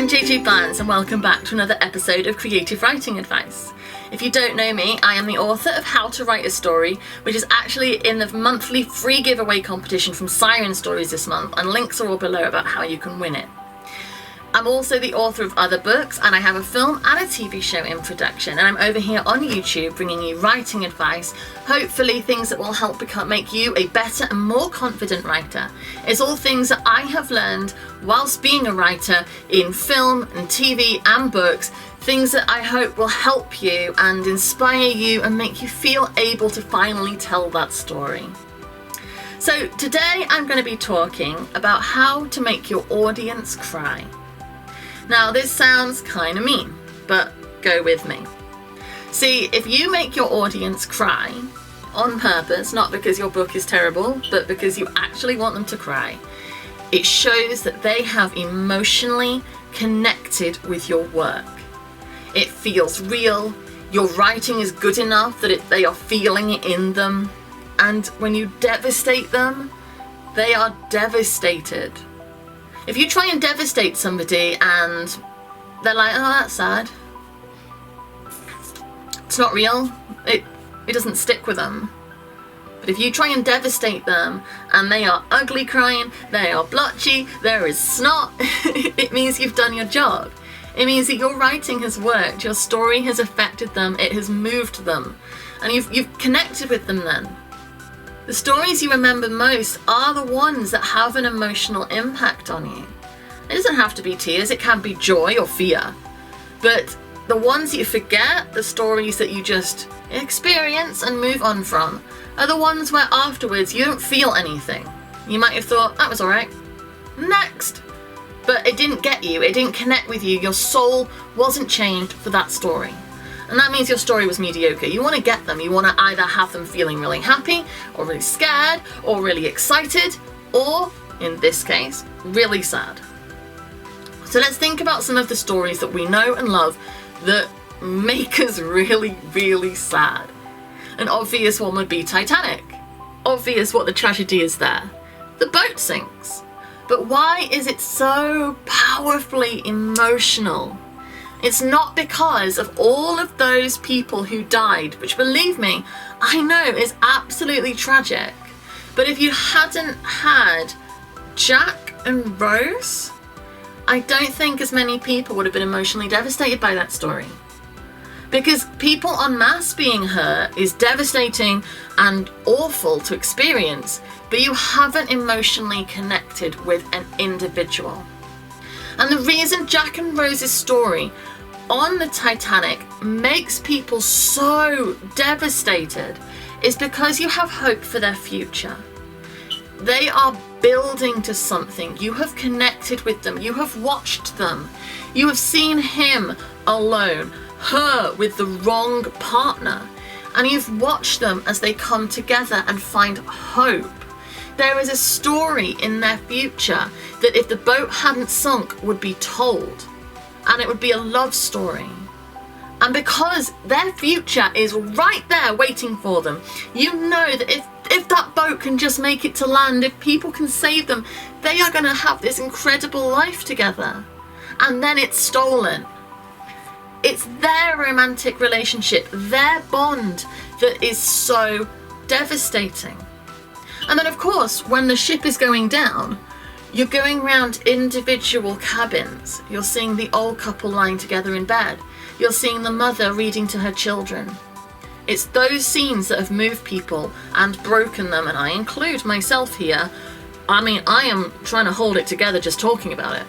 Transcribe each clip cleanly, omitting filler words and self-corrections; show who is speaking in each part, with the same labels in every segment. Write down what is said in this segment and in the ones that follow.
Speaker 1: I'm JJ Barnes and welcome back to another episode of Creative Writing Advice. If you don't know me, I am the author of How to Write a Story, which is actually in the monthly free giveaway competition from Siren Stories this month, and links are all below about how you can win it. I'm also the author of other books, and I have a film and a TV show in production, and I'm over here on YouTube bringing you writing advice, hopefully things that will help make you a better and more confident writer. It's all things that I have learned whilst being a writer in film and TV and books, things that I hope will help you and inspire you and make you feel able to finally tell that story. So today I'm going to be talking about how to make your audience cry. Now this sounds kind of mean, but go with me. See, if you make your audience cry on purpose, not because your book is terrible, but because you actually want them to cry, it shows that they have emotionally connected with your work. It feels real, your writing is good enough that they are feeling it in them, and when you devastate them, they are devastated. If you try and devastate somebody and they're like, oh, that's sad, it's not real, it doesn't stick with them. But if you try and devastate them and they are ugly crying, they are blotchy, there is snot, it means you've done your job. It means that your writing has worked, your story has affected them, it has moved them, and you've connected with them then. The stories you remember most are the ones that have an emotional impact on you. It doesn't have to be tears, it can be joy or fear. But the ones you forget, the stories that you just experience and move on from, are the ones where afterwards you don't feel anything. You might have thought, that was alright, next. But it didn't get you, it didn't connect with you, your soul wasn't changed for that story. And that means your story was mediocre. You want to get them. You want to either have them feeling really happy, or really scared, or really excited, or, in this case, really sad. So let's think about some of the stories that we know and love that make us really, really sad. An obvious one would be Titanic. Obvious what the tragedy is there. The boat sinks. But why is it so powerfully emotional? It's not because of all of those people who died, which, believe me, I know is absolutely tragic. But if you hadn't had Jack and Rose, I don't think as many people would have been emotionally devastated by that story. Because people en masse being hurt is devastating and awful to experience, but you haven't emotionally connected with an individual. And the reason Jack and Rose's story on the Titanic makes people so devastated is because you have hope for their future. They are building to something. You have connected with them. You have watched them. You have seen him alone, her with the wrong partner, and you've watched them as they come together and find hope. There is a story in their future that if the boat hadn't sunk would be told, and it would be a love story. And because their future is right there waiting for them, you know that if that boat can just make it to land, if people can save them, they are going to have this incredible life together. And then it's stolen. It's their romantic relationship, their bond, that is so devastating. And then of course, when the ship is going down, you're going around individual cabins. You're seeing the old couple lying together in bed. You're seeing the mother reading to her children. It's those scenes that have moved people and broken them, and I include myself here. I mean, I am trying to hold it together just talking about it.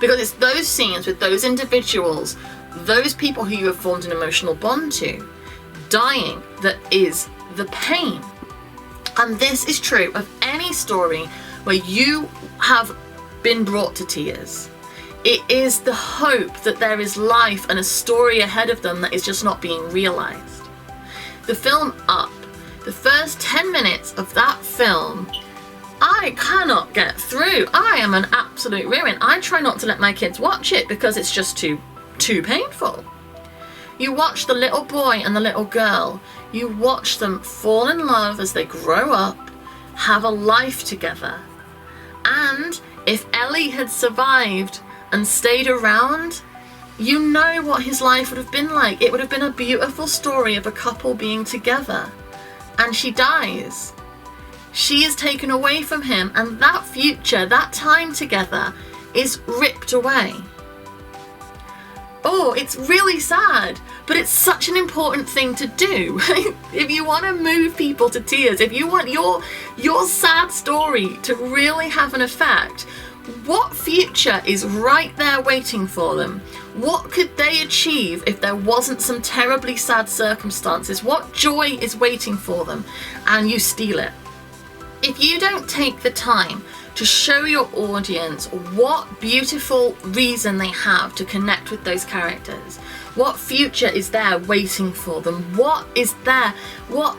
Speaker 1: Because it's those scenes with those individuals, those people who you have formed an emotional bond to, dying, that is the pain. And this is true of any story where you have been brought to tears. It is the hope that there is life and a story ahead of them that is just not being realized. The film Up, the first 10 minutes of that film, I cannot get through. I am an absolute ruin. I try not to let my kids watch it because it's just too painful. You watch the little boy and the little girl. You watch them fall in love as they grow up, have a life together. And if Ellie had survived and stayed around, you know what his life would have been like. It would have been a beautiful story of a couple being together. And she dies. She is taken away from him, and that future, that time together, is ripped away. Oh, it's really sad, but it's such an important thing to do. If you want to move people to tears, if you want your sad story to really have an effect, what future is right there waiting for them? What could they achieve if there wasn't some terribly sad circumstances? What joy is waiting for them? And you steal it. If you don't take the time to show your audience what beautiful reason they have to connect with those characters, what future is there waiting for them, what is there, what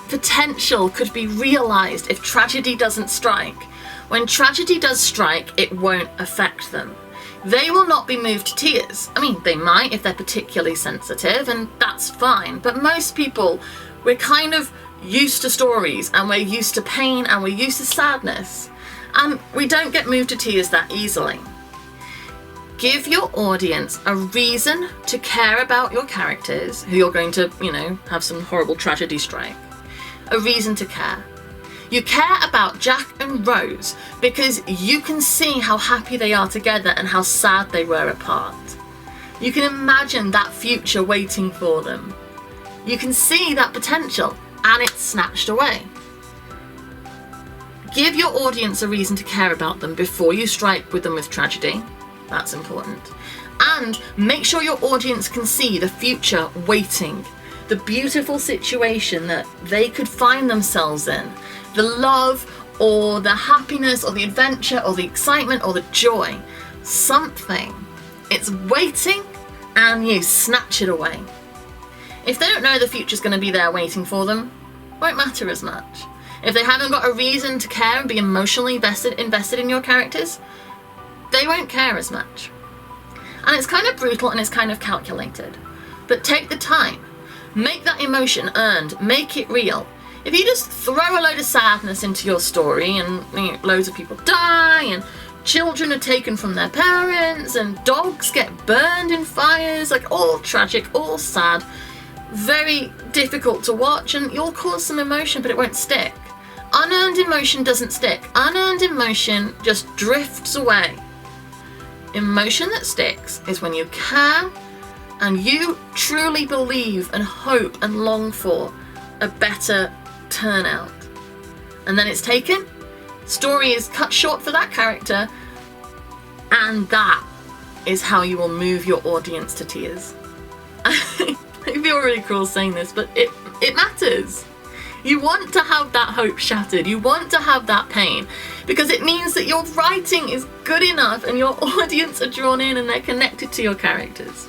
Speaker 1: potential could be realized if tragedy doesn't strike. When tragedy does strike, it won't affect them. They will not be moved to tears. I mean, they might if they're particularly sensitive, and that's fine, but most people, we're kind of used to stories, and we're used to pain, and we're used to sadness, and we don't get moved to tears that easily. Give your audience a reason to care about your characters, who you're going to, have some horrible tragedy strike. A reason to care. You care about Jack and Rose because you can see how happy they are together and how sad they were apart. You can imagine that future waiting for them. You can see that potential, and it's snatched away. Give your audience a reason to care about them before you strike with them with tragedy. That's important. And make sure your audience can see the future waiting, the beautiful situation that they could find themselves in, the love or the happiness or the adventure or the excitement or the joy. Something. It's waiting, and you snatch it away. If they don't know the future's going to be there waiting for them, it won't matter as much. If they haven't got a reason to care and be emotionally invested in your characters, they won't care as much. And it's kind of brutal and it's kind of calculated. But take the time. Make that emotion earned. Make it real. If you just throw a load of sadness into your story and loads of people die and children are taken from their parents and dogs get burned in fires, like all tragic, all sad, very difficult to watch, and you'll cause some emotion, but it won't stick. Unearned emotion doesn't stick. Unearned emotion just drifts away. Emotion that sticks is when you care and you truly believe and hope and long for a better turnout. And then it's taken, story is cut short for that character, and that is how you will move your audience to tears. I feel really cruel saying this, but it matters. You want to have that hope shattered. You want to have that pain, because it means that your writing is good enough and your audience are drawn in and they're connected to your characters.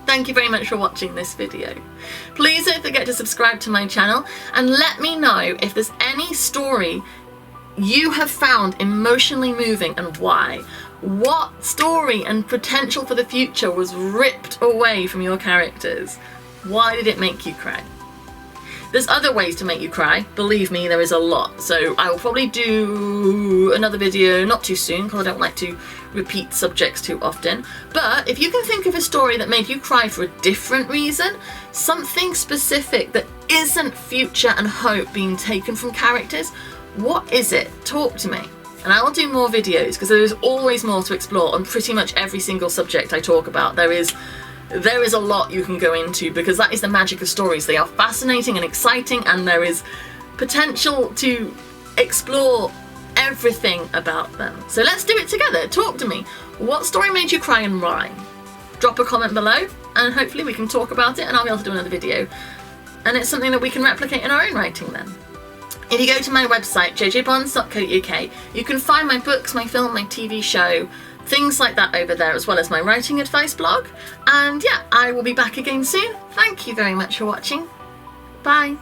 Speaker 1: Thank you very much for watching this video. Please don't forget to subscribe to my channel and let me know if there's any story you have found emotionally moving and why. What story and potential for the future was ripped away from your characters? Why did it make you cry? There's other ways to make you cry. Believe me, there is a lot. So I will probably do another video not too soon, because I don't like to repeat subjects too often. But if you can think of a story that made you cry for a different reason, something specific that isn't future and hope being taken from characters, what is it? Talk to me. And I will do more videos, because there is always more to explore on pretty much every single subject I talk about. There is a lot you can go into, because that is the magic of stories. They are fascinating and exciting, and there is potential to explore everything about them. So let's do it together. Talk to me. What story made you cry and why? Drop a comment below and hopefully we can talk about it, and I'll be able to do another video. And it's something that we can replicate in our own writing then. If you go to my website, jjbonds.co.uk, you can find my books, my film, my TV show, things like that over there, as well as my writing advice blog. And yeah, I will be back again soon. Thank you very much for watching. Bye.